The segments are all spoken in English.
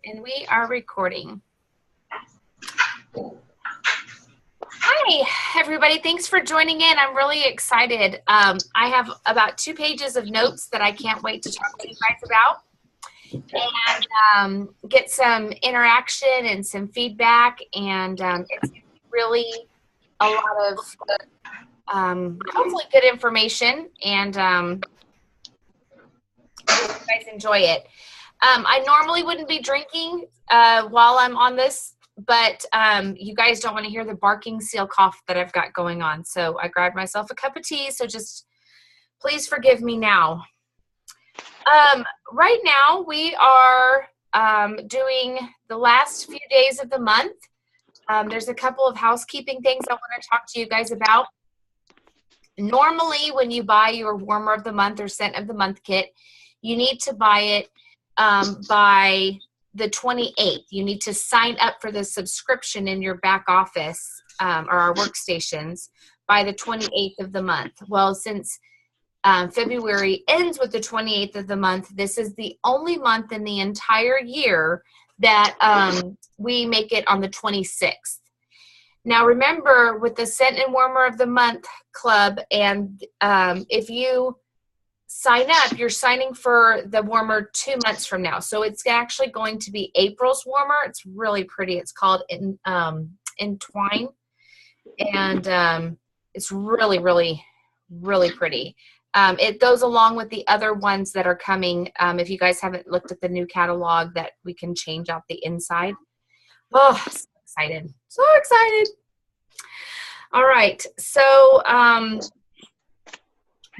And we are recording. Hi, everybody. Thanks for joining in. I'm really excited. I have about 2 pages of notes that I can't wait to talk to you guys about and get some interaction and some feedback. And it's really a lot of hopefully good information, and I hope you guys enjoy it. I normally wouldn't be drinking while I'm on this, but you guys don't want to hear the barking seal cough that I've got going on. So I grabbed myself a cup of tea. So just please forgive me now. Right now we are doing the last few days of the month. There's a couple of housekeeping things I want to talk to you guys about. Normally when you buy your warmer of the month or scent of the month kit, you need to buy it by the 28th. You need to sign up for the subscription in your back office or our workstations by the 28th of the month. Well, since February ends with the 28th of the month, this is the only month in the entire year that we make it on the 26th. Now, remember, with the Scent and Warmer of the Month Club, and if you sign up, you're signing for the warmer 2 months from now. So it's actually going to be April's warmer. It's really pretty. It's called Entwine. And it's really, really, really pretty. It goes along with the other ones that are coming. If you guys haven't looked at the new catalog, that we can change out the inside. Oh, so excited. So excited. All right. So,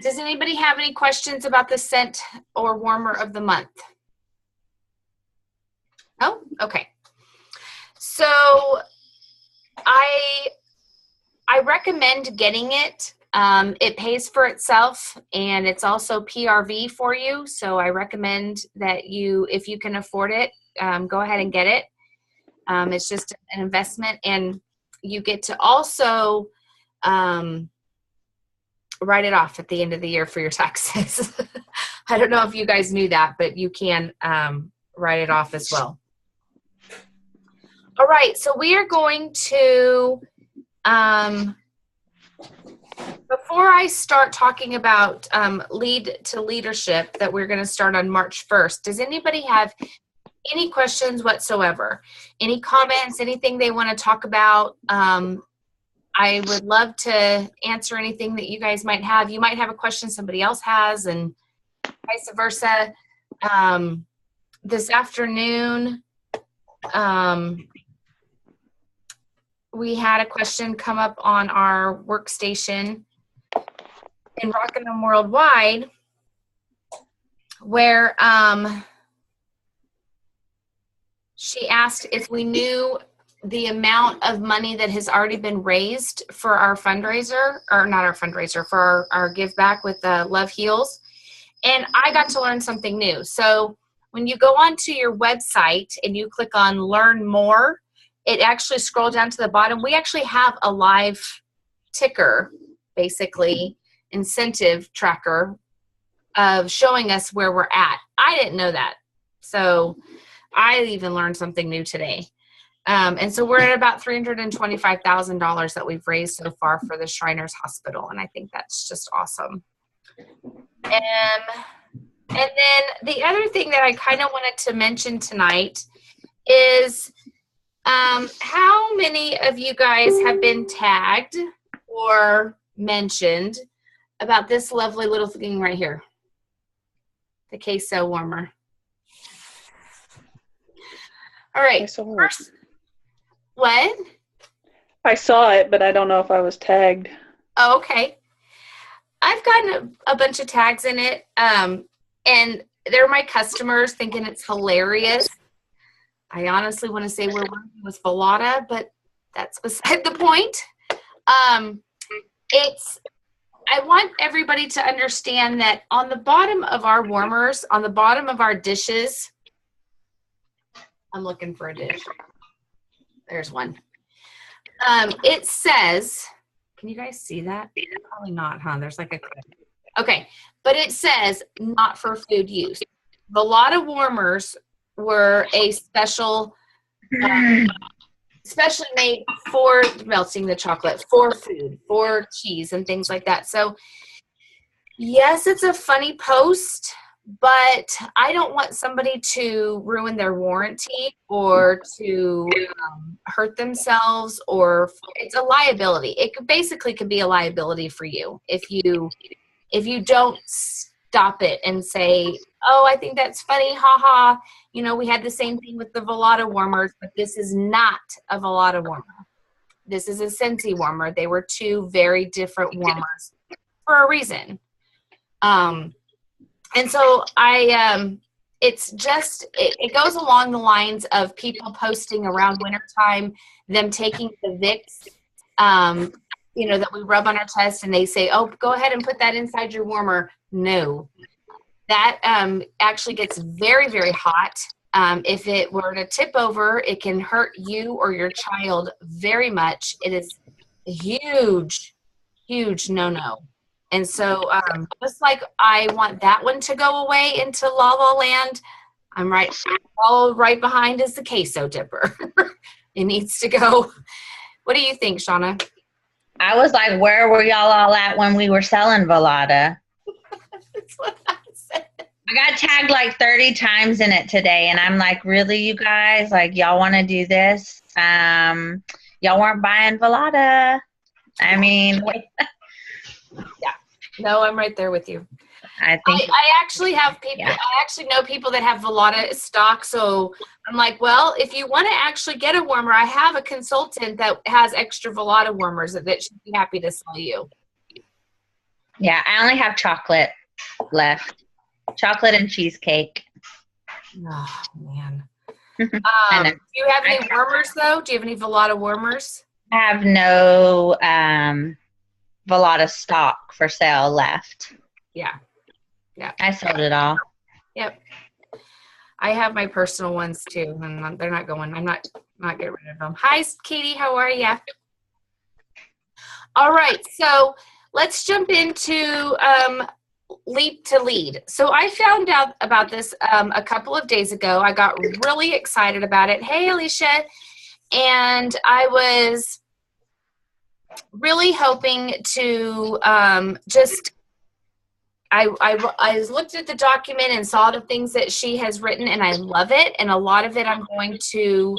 does anybody have any questions about the scent or warmer of the month? Oh, okay. So I recommend getting it. It pays for itself, and it's also PRV for you. So I recommend that you, if you can afford it, go ahead and get it. It's just an investment, and you get to also write it off at the end of the year for your taxes. I don't know if you guys knew that, but you can write it off as well. All right, so we are going to, before I start talking about lead to leadership that we're going to start on March 1st, does anybody have any questions whatsoever? Any comments, anything they want to talk about? I would love to answer anything that you guys might have. You might have a question somebody else has, and vice versa. This afternoon, we had a question come up on our workstation in Rockin' 'Em Worldwide, where she asked if we knew the amount of money that has already been raised for our fundraiser, or not our fundraiser, for our give back with Love Heals. And I got to learn something new. So when you go onto your website and you click on learn more, it actually scrolls down to the bottom. We actually have a live ticker, basically incentive tracker of showing us where we're at. I didn't know that. So I even learned something new today. And so we're at about $325,000 that we've raised so far for the Shriners Hospital. And I think that's just awesome. And then the other thing that I kind of wanted to mention tonight is how many of you guys have been tagged or mentioned about this lovely little thing right here, the queso warmer. All right, first, what? I saw it, but I don't know if I was tagged. Oh, okay. I've gotten a bunch of tags in it, and they're my customers thinking it's hilarious. I honestly want to say we're working with Velada, but that's beside the point. I want everybody to understand that on the bottom of our warmers, on the bottom of our dishes, I'm looking for a dish. There's one. It says, can you guys see that? Probably not, huh? There's like a clip. Okay, but it says not for food use. A lot of warmers were a specially made for melting the chocolate, for food, for cheese and things like that. So yes, it's a funny post, but I don't want somebody to ruin their warranty or to hurt themselves, or it's a liability. It basically could be a liability for you if you don't stop it and say, oh, I think that's funny, haha. You know, we had the same thing with the Velada warmers, but this is not a Velada warmer. This is a Scentsy warmer. They were two very different warmers for a reason. And so it's just, it goes along the lines of people posting around wintertime, them taking the Vicks, you know, that we rub on our chest, and they say, oh, go ahead and put that inside your warmer. No, that actually gets very, very hot. If it were to tip over, it can hurt you or your child very much. It is a huge, huge no-no. And so just like I want that one to go away into La La Land, I'm all right behind is the queso dipper. It needs to go. What do you think, Shauna? I was like, where were y'all all at when we were selling Velada? That's what I said. I got tagged like 30 times in it today, and I'm like, really, you guys? Like, y'all want to do this? Y'all weren't buying Velada. I mean, yeah. No, I'm right there with you. I think I actually have people. Yeah. I actually know people that have Velada stock. So I'm like, well, if you want to actually get a warmer, I have a consultant that has extra Velada warmers that should be happy to sell you. Yeah, I only have chocolate left. Chocolate and cheesecake. Oh man. Do you have any warmers though? Do you have any Velada warmers? I have no Velada stock for sale left. Yeah. Yeah. I sold it all. Yep. I have my personal ones too, and they're not going. I'm not getting rid of them. Hi, Katie. How are you? All right. So let's jump into Leap to Lead. So I found out about this a couple of days ago. I got really excited about it. Hey, Alicia. And I was really hoping to I looked at the document and saw the things that she has written, and I love it. And a lot of it I'm going to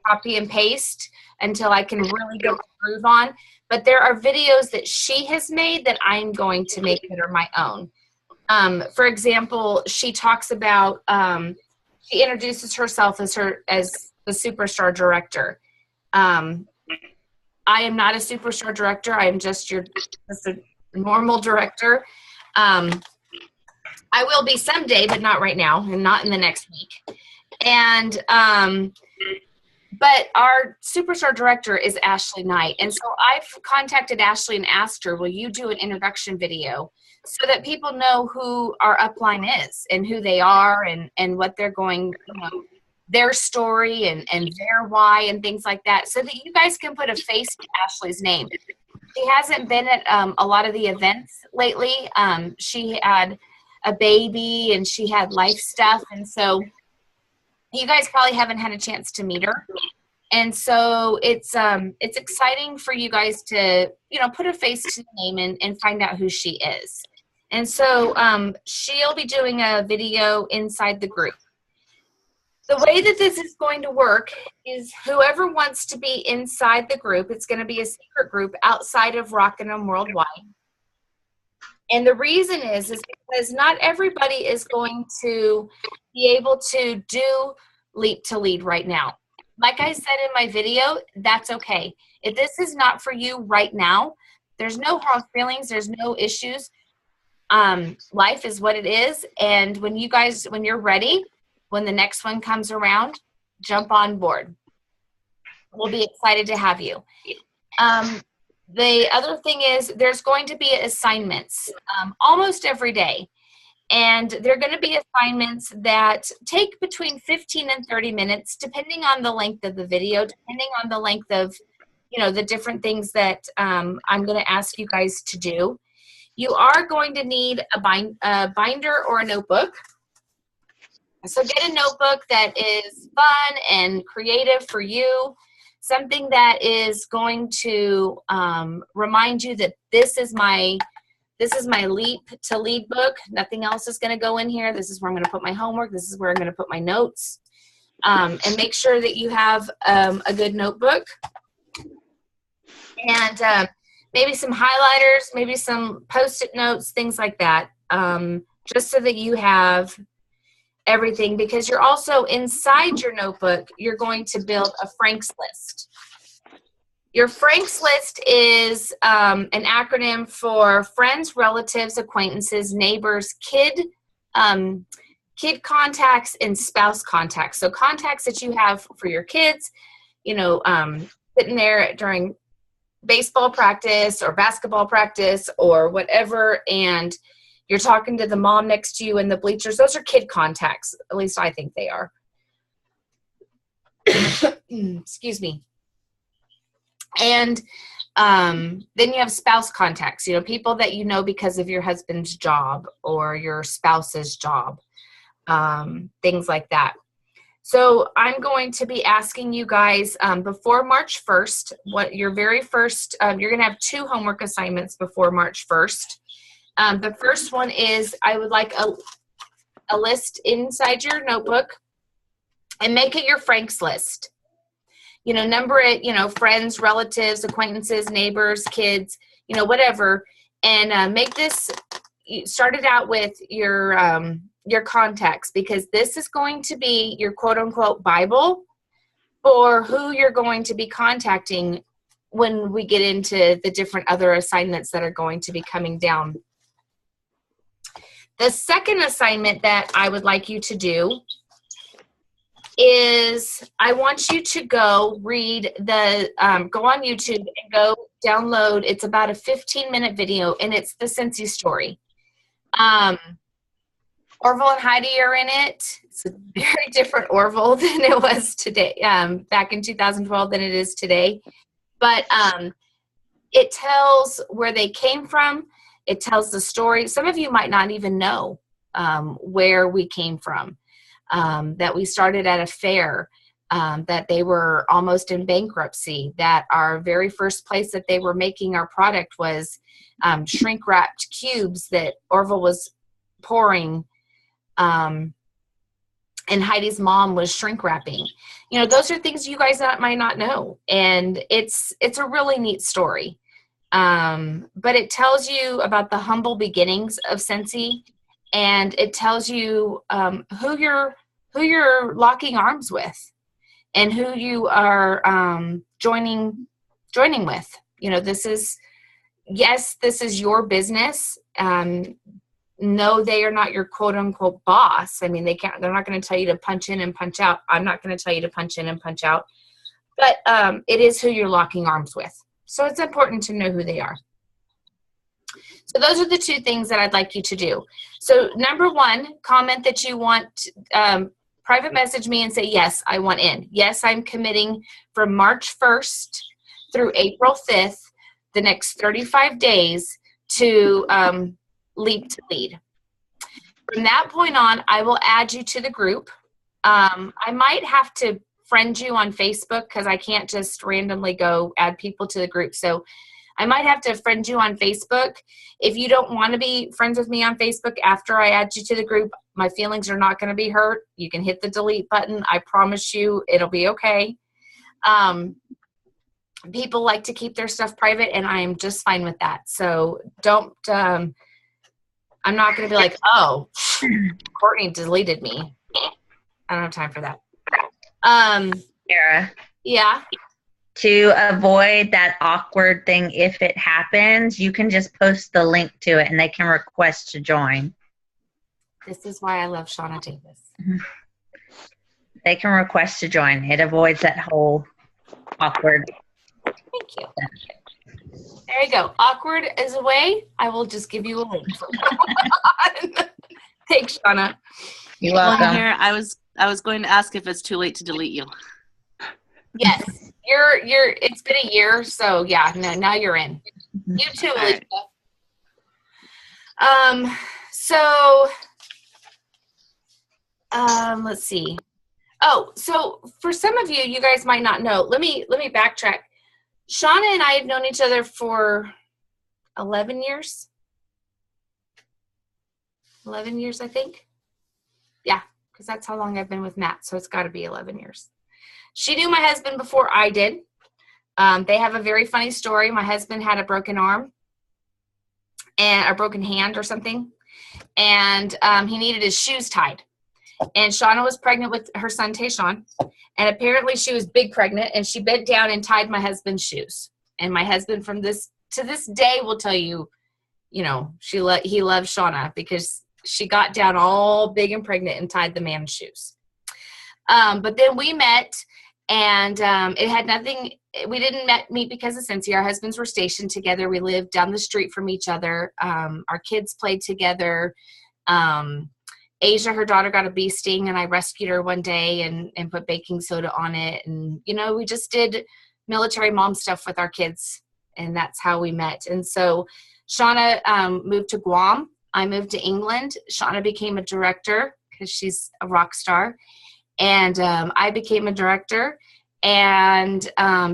copy and paste until I can really get the groove on. But there are videos that she has made that I'm going to make that are my own. For example, she talks about, she introduces herself as the Superstar Director. I am not a Superstar Director. I am just a normal director. I will be someday, but not right now, and not in the next week. And but our Superstar Director is Ashley Knight. And so I've contacted Ashley and asked her, will you do an introduction video so that people know who our upline is and who they are and what they're going, their story and their why and things like that, so that you guys can put a face to Ashley's name. She hasn't been at a lot of the events lately. She had a baby and she had life stuff. And so you guys probably haven't had a chance to meet her. And so it's exciting for you guys to, put a face to the name and find out who she is. And so she'll be doing a video inside the group. The way that this is going to work is whoever wants to be inside the group, it's going to be a secret group outside of Rockin' 'Em Worldwide. And the reason is because not everybody is going to be able to do Leap to Lead right now. Like I said in my video, that's okay. If this is not for you right now, there's no hard feelings, there's no issues. Life is what it is. And when you're ready, when the next one comes around, jump on board. We'll be excited to have you. The other thing is there's going to be assignments almost every day. And they're going to be assignments that take between 15 and 30 minutes, depending on the length of the video, depending on the length of, the different things that I'm going to ask you guys to do. You are going to need a binder or a notebook. So get a notebook that is fun and creative for you, something that is going to remind you that this is my Leap to Lead book. Nothing else is going to go in here. This is where I'm going to put my homework. This is where I'm going to put my notes. And make sure that you have a good notebook. And maybe some highlighters, maybe some Post-it notes, things like that, just so that you have everything, because you're also inside your notebook, you're going to build a Frank's list. Your Frank's list is an acronym for friends, relatives, acquaintances, neighbors, kid contacts, and spouse contacts. So contacts that you have for your kids, sitting there during baseball practice or basketball practice or whatever, and you're talking to the mom next to you in the bleachers. Those are kid contacts. At least I think they are. Excuse me. And then you have spouse contacts, people that you know because of your husband's job or your spouse's job, things like that. So I'm going to be asking you guys before March 1st, what your very first, you're going to have 2 homework assignments before March 1st. The first one is I would like a list inside your notebook, and make it your Frank's list. Number it, friends, relatives, acquaintances, neighbors, kids, whatever. And make this, start it out with your contacts, because this is going to be your quote unquote Bible for who you're going to be contacting when we get into the different other assignments that are going to be coming down. The second assignment that I would like you to do is I want you to go read go on YouTube and go download. It's about a 15-minute video, and it's the Scentsy story. Orville and Heidi are in it. It's a very different Orville than it was today, back in 2012 than it is today. But it tells where they came from. It tells the story. Some of you might not even know where we came from, that we started at a fair, that they were almost in bankruptcy, that our very first place that they were making our product was shrink-wrapped cubes that Orville was pouring, and Heidi's mom was shrink wrapping. Those are things you guys might not know, and it's a really neat story. But it tells you about the humble beginnings of Scentsy, and it tells you who you're locking arms with, and who you are joining with. This is your business. No, they are not your quote unquote boss. I mean, they're not going to tell you to punch in and punch out. I'm not going to tell you to punch in and punch out, but it is who you're locking arms with. So it's important to know who they are. So those are the 2 things that I'd like you to do. So number 1, comment that you want, private message me and say, yes, I want in. Yes, I'm committing from March 1st through April 5th, the next 35 days to Leap to Lead. From that point on, I will add you to the group. I might have to friend you on Facebook, because I can't just randomly go add people to the group. So I might have to friend you on Facebook. If you don't want to be friends with me on Facebook after I add you to the group, my feelings are not going to be hurt. You can hit the delete button. I promise you it'll be okay. People like to keep their stuff private, and I am just fine with that. So don't, I'm not going to be like, oh, Courtney deleted me. I don't have time for that. Sarah, Yeah. to avoid that awkward thing, if it happens, you can just post the link to it and they can request to join. This is why I love Shauna Davis. They can request to join. It avoids that whole awkward. Thank you. There you go. Awkward is away. I will just give you a link. Thanks, Shauna. You're Well, welcome. here, I was going to ask if it's too late to delete you. Yes, it's been a year, so yeah, no, now you're in. You too, Alicia. Right. So Let's see. Oh, so for some of you, you guys might not know. Let me backtrack. Shauna and I have known each other for 11 years. 11 years, I think. Yeah, because that's how long I've been with Matt, so it's got to be 11 years. She knew my husband before I did. They have a very funny story. My husband had a broken arm and a broken hand or something, and he needed his shoes tied. And Shauna was pregnant with her son, Tayshawn, and apparently she was big pregnant, and she bent down and tied my husband's shoes. And my husband to this day will tell you, he loves Shauna because she got down all big and pregnant and tied the man's shoes. But then we met, and it had nothing. We didn't meet because of Cincy. Our husbands were stationed together. We lived down the street from each other. Our kids played together. Asia, her daughter, got a bee sting, and I rescued her one day and put baking soda on it. And, we just did military mom stuff with our kids, and that's how we met. And so Shauna moved to Guam. I moved to England. Shauna became a director because she's a rock star. And I became a director. And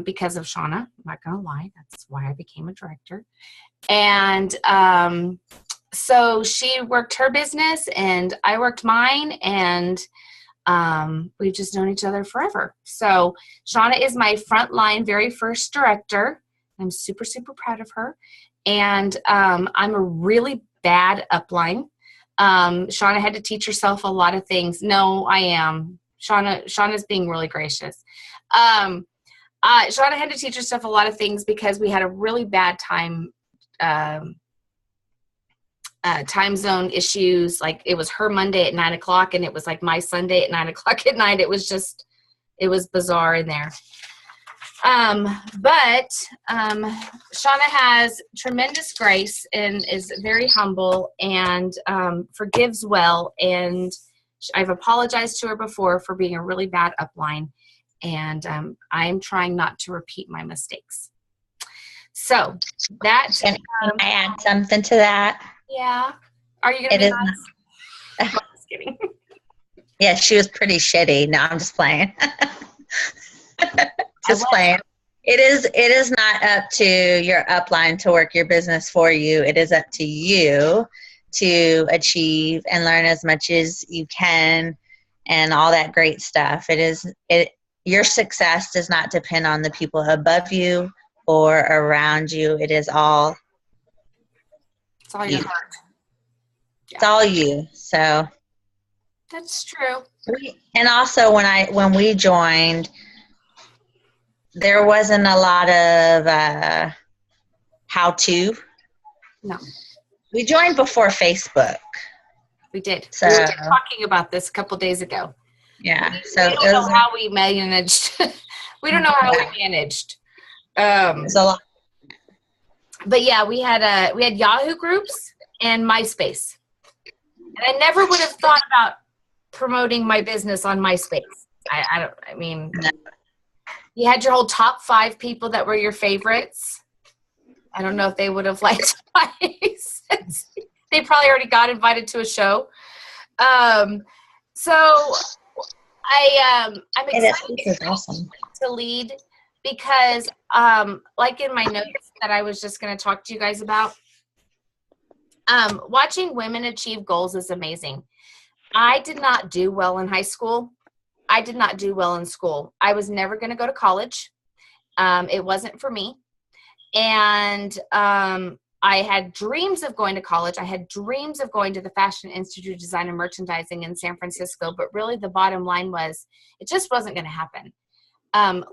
because of Shauna, I'm not going to lie, that's why I became a director. And so she worked her business and I worked mine, and we've just known each other forever. So Shauna is my frontline very first director. I'm super, super proud of her. And I'm a really bad upline. Shauna had to teach herself a lot of things. No, I am. Shauna's being really gracious. Shauna had to teach herself a lot of things because we had a really bad time zone issues. Like, it was her Monday at 9:00 and it was like my Sunday at 9:00 at night. It was bizarre in there. But Shauna has tremendous grace and is very humble and forgives well. And I've apologized to her before for being a really bad upline. And I'm trying not to repeat my mistakes. So that. Can I add something to that? Yeah. Are you going to be nice? I'm just kidding. Yeah, she was pretty shitty. No, I'm just playing. Just playing. It is not up to your upline to work your business for you. It is up to you to achieve and learn as much as you can and all that great stuff. Your success does not depend on the people above you or around you. It is all It's all your heart. It's all you. So that's true. And also when we joined, there wasn't a lot of how-to. No. We joined before Facebook. We did. So, we were talking about this a couple days ago. Yeah. We don't know how we managed. We don't know how we managed. There's a lot. But yeah, we had Yahoo groups and MySpace. And I never would have thought about promoting my business on MySpace. No. You had your whole top 5 people that were your favorites. I don't know if they would have liked my sense. They probably already got invited to a show. So I'm excited awesome. to lead because, like in my notes that I was just going to talk to you guys about, watching women achieve goals is amazing. I did not do well in high school. I did not do well in school. I was never going to go to college. It wasn't for me. And I had dreams of going to college. I had dreams of going to the Fashion Institute of Design and Merchandising in San Francisco. But really the bottom line was it just wasn't going to happen.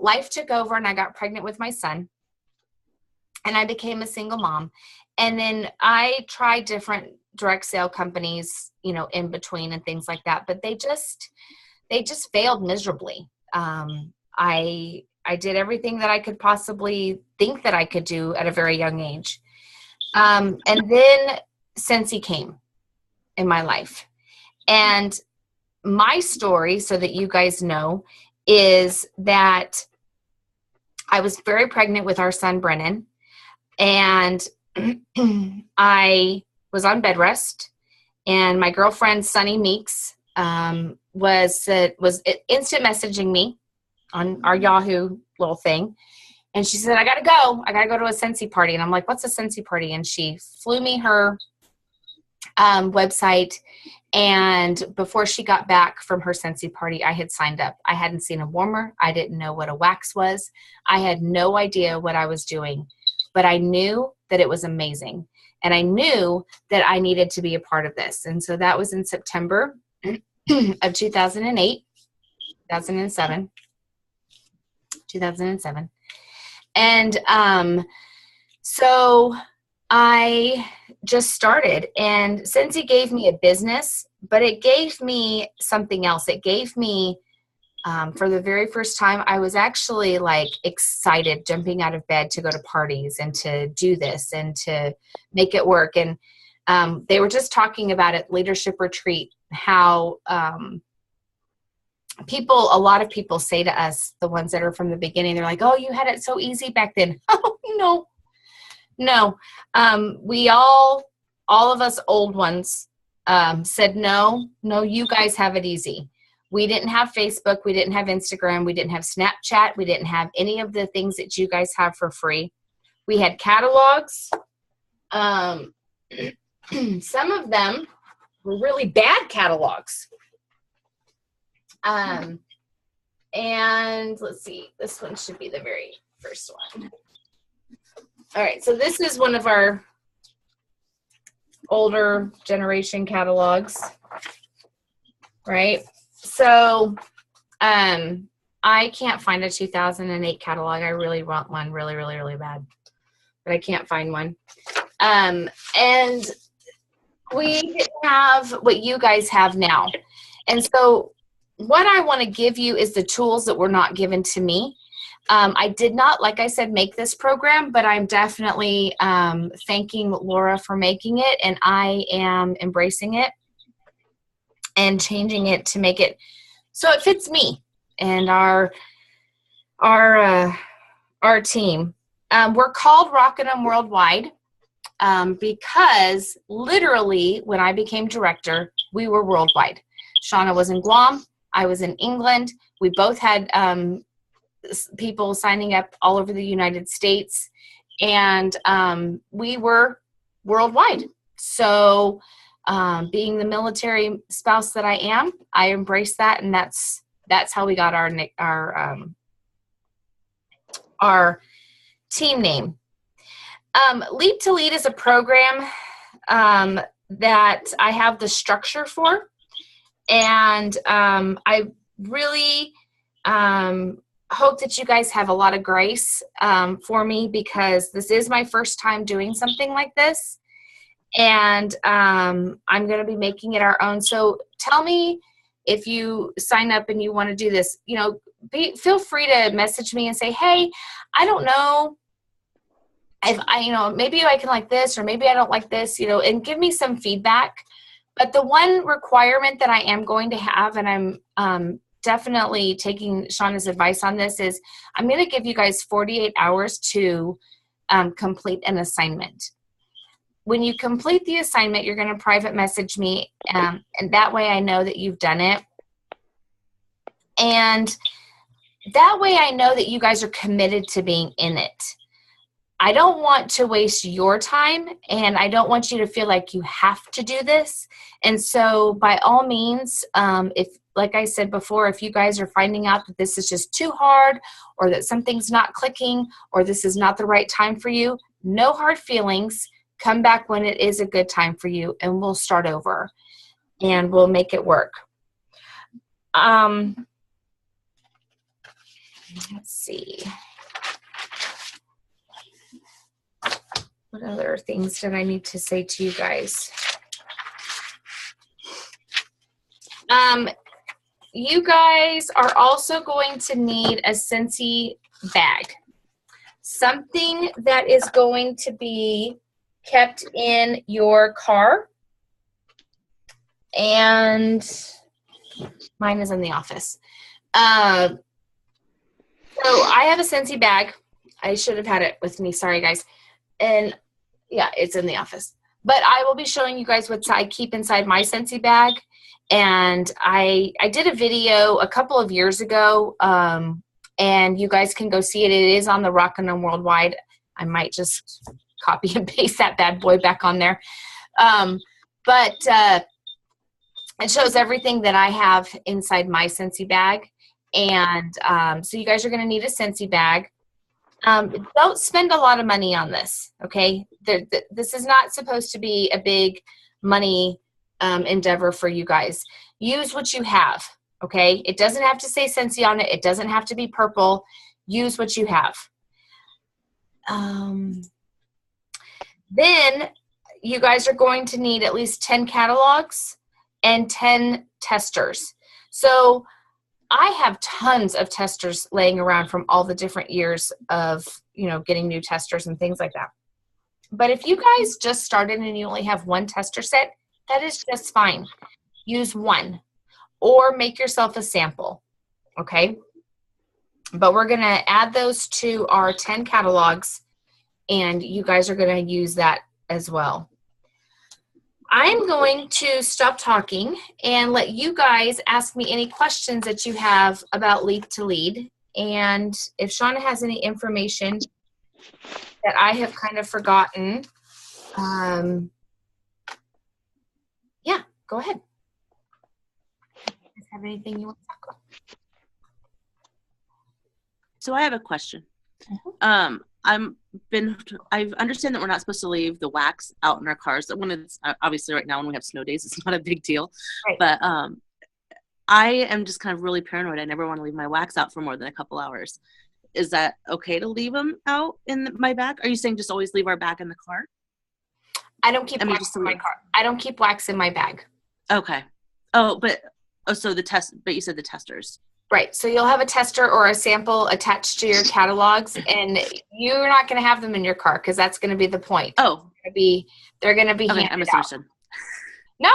Life took over and I got pregnant with my son. And I became a single mom. And then I tried different direct sale companies, in between and things like that. But they just failed miserably. I did everything that I could possibly think that I could do at a very young age. And then Cincy came in my life. And my story, so that you guys know, is that I was very pregnant with our son, Brennan. And I was on bed rest. And my girlfriend, Sunny Meeks, was instant messaging me on our Yahoo little thing. And she said, I got to go to a Scentsy party. And I'm like, what's a Scentsy party? And she flew me her website. And before she got back from her Scentsy party, I had signed up. I hadn't seen a warmer. I didn't know what a wax was. I had no idea what I was doing, but I knew that it was amazing. And I knew that I needed to be a part of this. And so that was in September of 2007. And so I just started, and Scentsy gave me a business, but it gave me something else. It gave me, for the very first time, I was actually like excited, jumping out of bed to go to parties and to do this and to make it work. And they were just talking about it, leadership retreat, how a lot of people say to us, the ones that are from the beginning, they're like, oh, you had it so easy back then. Oh, no. We all of us old ones said, no, you guys have it easy. We didn't have Facebook. We didn't have Instagram. We didn't have Snapchat. We didn't have any of the things that you guys have for free. We had catalogs. Some of them were really bad catalogs. And let's see, this one should be the very first one. All right, so this is one of our older generation catalogs, right? So I can't find a 2008 catalog. I really want one really, really, really bad, but I can't find one. And we didn't have what you guys have now. And so what I want to give you is the tools that were not given to me. I did not, like I said, make this program, but I'm definitely thanking Laura for making it, and I am embracing it and changing it to make it so it fits me and our team. We're called Rockin' 'em Worldwide because literally when I became director, we were worldwide. Shauna was in Guam. I was in England. We both had people signing up all over the United States, and we were worldwide. So being the military spouse that I am, I embrace that, and that's how we got our team name. Leap to Lead is a program that I have the structure for. And I really hope that you guys have a lot of grace for me, because this is my first time doing something like this. And I'm going to be making it our own. So tell me if you sign up and you want to do this. Feel free to message me and say, hey, I don't know if maybe I can like this, or maybe I don't like this, and give me some feedback. But the one requirement that I am going to have, and I'm definitely taking Shauna's advice on this, is I'm going to give you guys 48 hours to complete an assignment. When you complete the assignment, you're going to private message me, and that way I know that you've done it. And that way I know that you guys are committed to being in it. I don't want to waste your time, and I don't want you to feel like you have to do this. And so by all means, if, like I said before, if you guys are finding out that this is just too hard, or that something's not clicking, or this is not the right time for you, no hard feelings. Come back when it is a good time for you, and we'll start over and we'll make it work. Let's see. What other things did I need to say to you guys? You guys are also going to need a Scentsy bag. Something that is going to be kept in your car. And mine is in the office. So I have a Scentsy bag. I should have had it with me. Sorry, guys. And yeah, it's in the office. But I will be showing you guys what I keep inside my Scentsy bag. And I did a video a couple of years ago, and you guys can go see it. It is on the Rockin' 'Em Worldwide. I might just copy and paste that bad boy back on there. But it shows everything that I have inside my Scentsy bag. And so you guys are going to need a Scentsy bag. Don't spend a lot of money on this, okay? This is not supposed to be a big money endeavor for you guys. Use what you have, okay? It doesn't have to say Scentsy on it. It doesn't have to be purple. Use what you have. Then you guys are going to need at least 10 catalogs and 10 testers. So I have tons of testers laying around from all the different years of, getting new testers and things like that. But if you guys just started and you only have one tester set, that is just fine. Use one or make yourself a sample, okay? But we're going to add those to our 10 catalogs, and you guys are going to use that as well. I'm going to stop talking and let you guys ask me any questions that you have about Lead to Lead. And if Shauna has any information that I have kind of forgotten, yeah, go ahead. Do you guys have anything you want to talk about? So I have a question. I understand that we're not supposed to leave the wax out in our cars. When it's obviously right now when we have snow days, it's not a big deal. Right. But I am just kind of really paranoid. I never want to leave my wax out for more than a couple hours. Is that okay to leave them out in my bag? Are you saying just always leave our bag in the car? I don't keep wax in my car. I don't keep wax in my bag. Okay. But you said the testers. Right. So you'll have a tester or a sample attached to your catalogs, and you're not going to have them in your car because that's going to be the point. Oh. They're going to be okay, I misunderstood. No,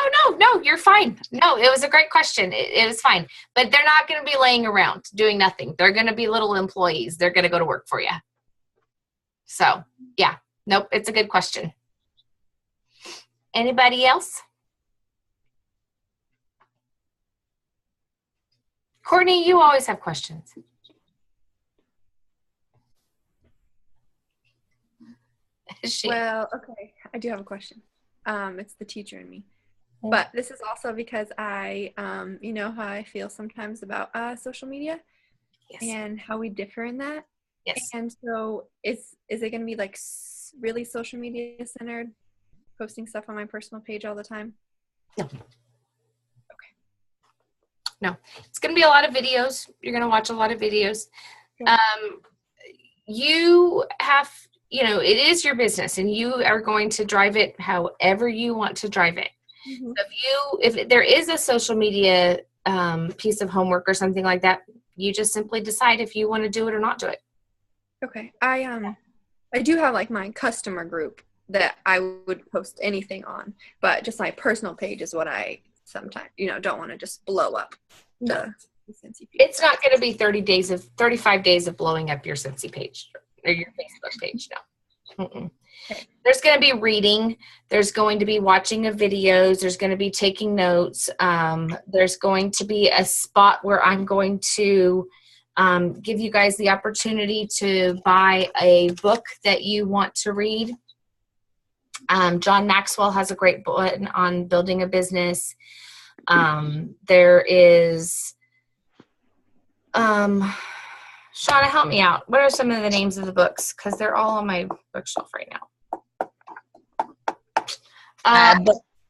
you're fine. No, it was a great question. It was fine. But they're not going to be laying around doing nothing. They're going to be little employees. They're going to go to work for you. So, yeah. Nope, it's a good question. Anybody else? Courtney, you always have questions. Well, okay, I do have a question. It's the teacher in me. But this is also because I, you know how I feel sometimes about social media. Yes. And how we differ in that. Yes. And so is it going to be like really social media centered, posting stuff on my personal page all the time? No. No, it's going to be a lot of videos. You're going to watch a lot of videos. Okay. You have, it is your business, and you are going to drive it however you want to drive it. Mm-hmm. So if there is a social media piece of homework or something like that, you just simply decide if you want to do it or not do it. Okay. I do have like my customer group that I would post anything on, but just my personal page is what I sometimes, don't want to just blow up the Scentsy page. It's not going to be 35 days of blowing up your Scentsy page or your Facebook page. No. Okay. There's going to be reading. There's going to be watching of videos. There's going to be taking notes. There's going to be a spot where I'm going to give you guys the opportunity to buy a book that you want to read. John Maxwell has a great book on building a business. There is, Shauna, help me out. What are some of the names of the books? Because they're all on my bookshelf right now.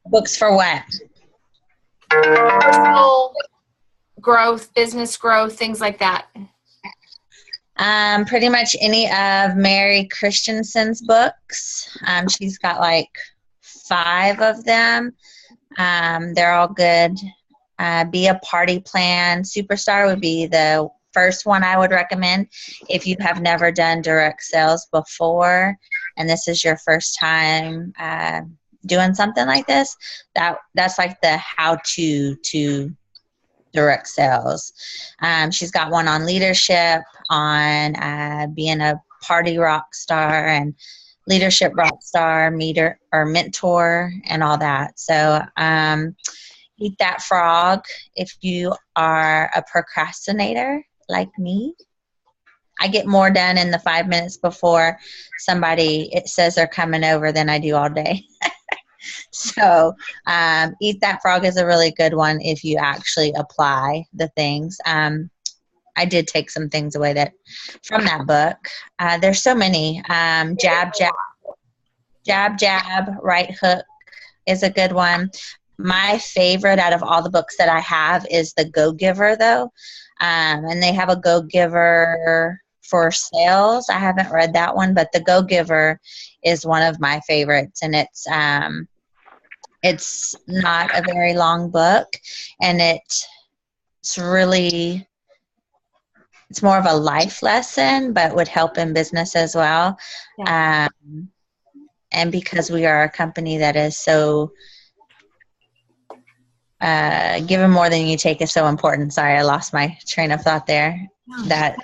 Books for what? Personal growth, business growth, things like that. Pretty much any of Mary Christensen's books. She's got like 5 of them. They're all good. Be a Party Plan. Superstar would be the first one I would recommend if you have never done direct sales before and this is your first time doing something like this. That's like the how-to to direct sales. She's got one on leadership, on being a party rock star and leadership rock star, mentor, and all that. So Eat That Frog if you are a procrastinator like me. I get more done in the 5 minutes before it says they're coming over than I do all day. So Eat That Frog is a really good one if you actually apply the things. I did take some things away from that book. There's so many. Jab, jab, right hook is a good one. My favorite out of all the books that I have is The Go-Giver, though. And they have a Go-Giver for sales. I haven't read that one, but The Go-Giver is one of my favorites. And it's not a very long book. And it's more of a life lesson, but would help in business as well. Yeah. And because we are a company that is so giving more than you take is so important. Sorry, I lost my train of thought there. That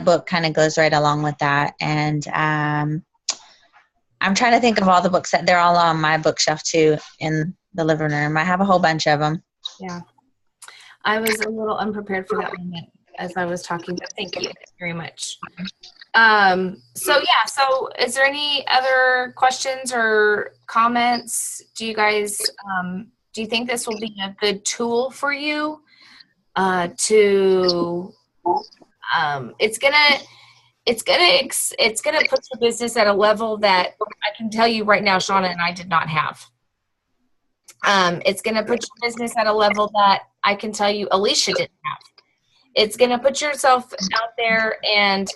book kind of goes right along with that. And I'm trying to think of all the books that they're all on my bookshelf too in the living room. I have a whole bunch of them. Yeah. I was a little unprepared for that moment as I was talking, but thank you very much. So is there any other questions or comments? Do you guys, do you think this will be a good tool for you it's gonna put your business at a level that I can tell you right now, Shauna and I did not have. It's going to put your business at a level that I can tell you Alicia didn't have. It's going to put yourself out there and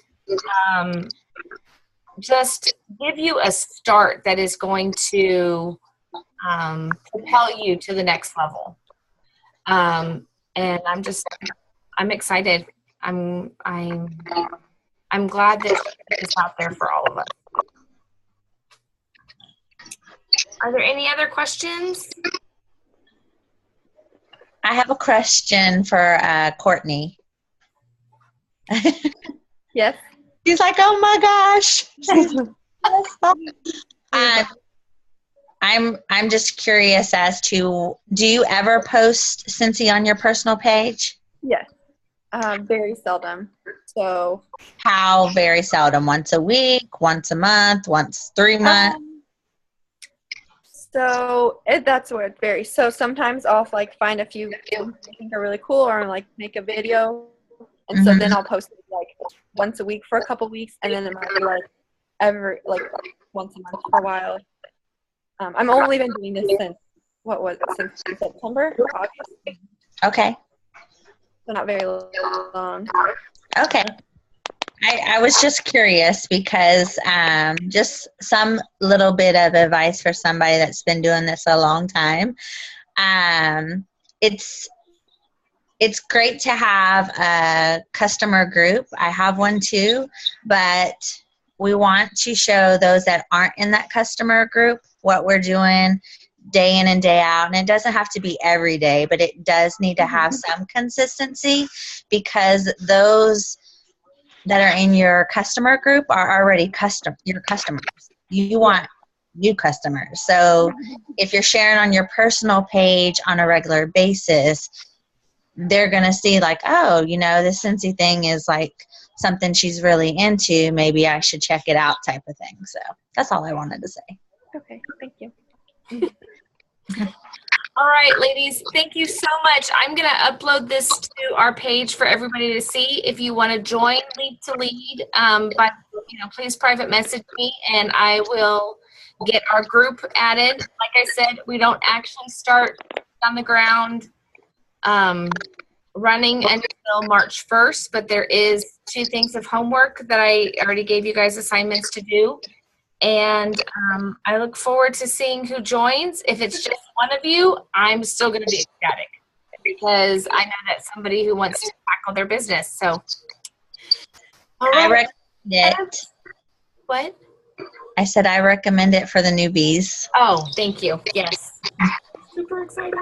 just give you a start that is going to propel you to the next level. And I'm excited. I'm glad that it's out there for all of us. Are there any other questions? I have a question for Courtney. Yes. She's like, oh my gosh. I'm just curious as to, do you ever post Cincy on your personal page? Yes. Very seldom. So. How very seldom? Once a week, once a month, once 3 months? So that's where it varies. So sometimes I'll find a few things I think are really cool, or make a video, and so then I'll post it once a week for a couple weeks, and then it might be once a month for a while. I've only been doing this since September, August. Okay. So not very long. Okay. I was just curious because just some little bit of advice for somebody that's been doing this a long time. It's great to have a customer group. I have one too, but we want to show those that aren't in that customer group what we're doing day in and day out. And it doesn't have to be every day, but it does need to have some consistency, because those that are in your customer group are already your customers. You want new customers. So if you're sharing on your personal page on a regular basis, they're going to see oh, this Cincy thing is something she's really into. Maybe I should check it out type of thing. So that's all I wanted to say. Okay. Thank you. All right, ladies, thank you so much. I'm going to upload this to our page for everybody to see. If you want to join Lead to Lead, please private message me, and I will get our group added. Like I said, we don't actually start on the ground running until March 1st, but there is 2 things of homework that I already gave you guys assignments to do. And I look forward to seeing who joins. If it's just one of you, I'm still going to be ecstatic, because I know that's somebody who wants to tackle their business. So, all right. I recommend it. What? I said I recommend it for the newbies. Oh, thank you. Yes. Super excited.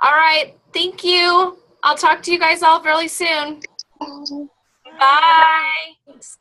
All right. Thank you. I'll talk to you guys all really soon. Bye. Thanks.